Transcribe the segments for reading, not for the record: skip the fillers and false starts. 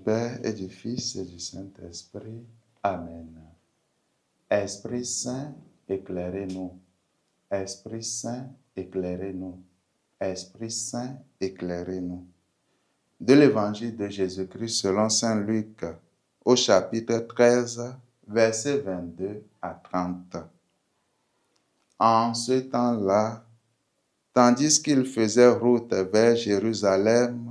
Père et du Fils et du Saint-Esprit. Amen. Esprit Saint, éclairez-nous. Esprit Saint, éclairez-nous. Esprit Saint, éclairez-nous. De l'Évangile de Jésus-Christ selon saint Luc, au chapitre 13, versets 22 à 30. En ce temps-là, tandis qu'il faisait route vers Jérusalem,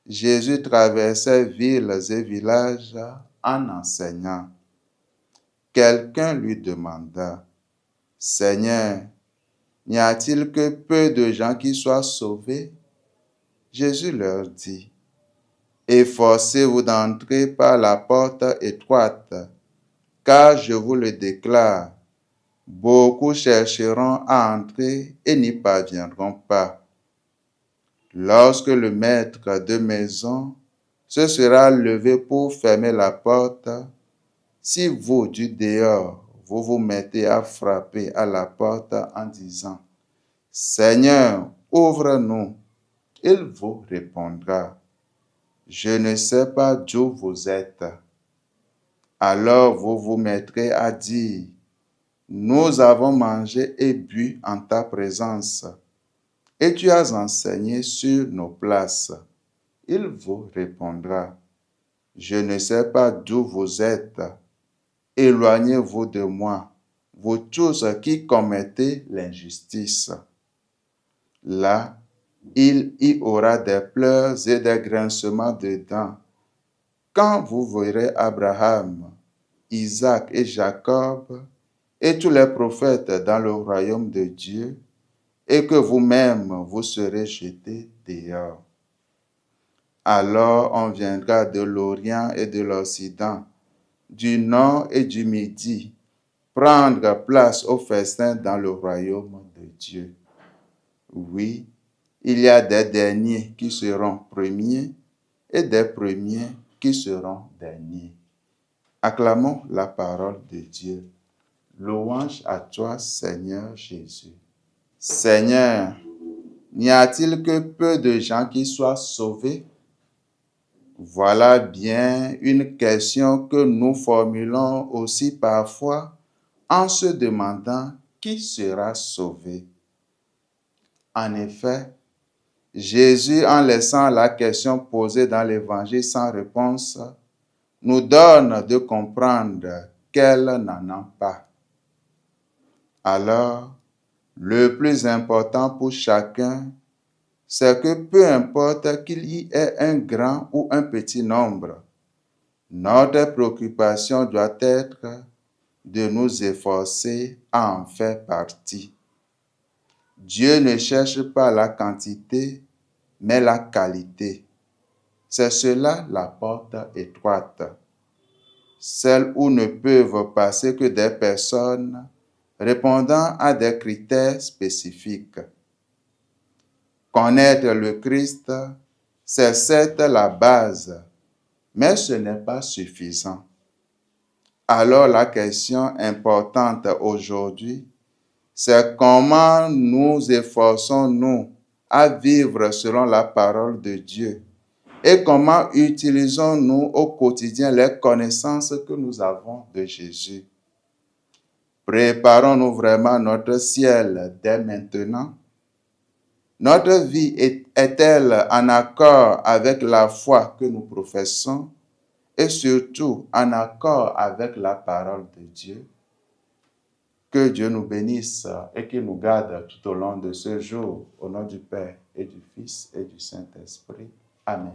Jésus traversait villes et villages en enseignant. Quelqu'un lui demanda, « Seigneur, n'y a-t-il que peu de gens qui soient sauvés? » Jésus leur dit, « Efforcez-vous d'entrer par la porte étroite, car je vous le déclare, beaucoup chercheront à entrer et n'y parviendront pas. Lorsque le maître de maison se sera levé pour fermer la porte, si vous, du dehors, vous vous mettez à frapper à la porte en disant, « Seigneur, ouvre-nous », il vous répondra, « Je ne sais pas d'où vous êtes. » Alors vous vous mettrez à dire, « Nous avons mangé et bu en ta présence, et tu as enseigné sur nos places. » Il vous répondra, « Je ne sais pas d'où vous êtes. Éloignez-vous de moi, vous tous qui commettez l'injustice. » Là, il y aura des pleurs et des grincements de dents, quand vous verrez Abraham, Isaac et Jacob et tous les prophètes dans le royaume de Dieu, et que vous-même vous serez jetés dehors. Alors on viendra de l'Orient et de l'Occident, du Nord et du Midi, prendre place au festin dans le royaume de Dieu. Oui, il y a des derniers qui seront premiers et des premiers qui seront derniers. Acclamons la parole de Dieu. Louange à toi, Seigneur Jésus. Seigneur, n'y a-t-il que peu de gens qui soient sauvés? Voilà bien une question que nous formulons aussi parfois en se demandant qui sera sauvé. En effet, Jésus, en laissant la question posée dans l'Évangile sans réponse, nous donne de comprendre qu'elle n'en a pas. Alors, le plus important pour chacun, c'est que peu importe qu'il y ait un grand ou un petit nombre, notre préoccupation doit être de nous efforcer à en faire partie. Dieu ne cherche pas la quantité, mais la qualité. C'est cela la porte étroite, celle où ne peuvent passer que des personnes répondant à des critères spécifiques. Connaître le Christ, c'est certes la base, mais ce n'est pas suffisant. Alors la question importante aujourd'hui, c'est comment nous efforçons-nous à vivre selon la parole de Dieu et comment utilisons-nous au quotidien les connaissances que nous avons de Jésus. Préparons-nous vraiment notre ciel dès maintenant? Notre vie est-elle en accord avec la foi que nous professons et surtout en accord avec la parole de Dieu? Que Dieu nous bénisse et qu'il nous garde tout au long de ce jour, au nom du Père et du Fils et du Saint-Esprit. Amen.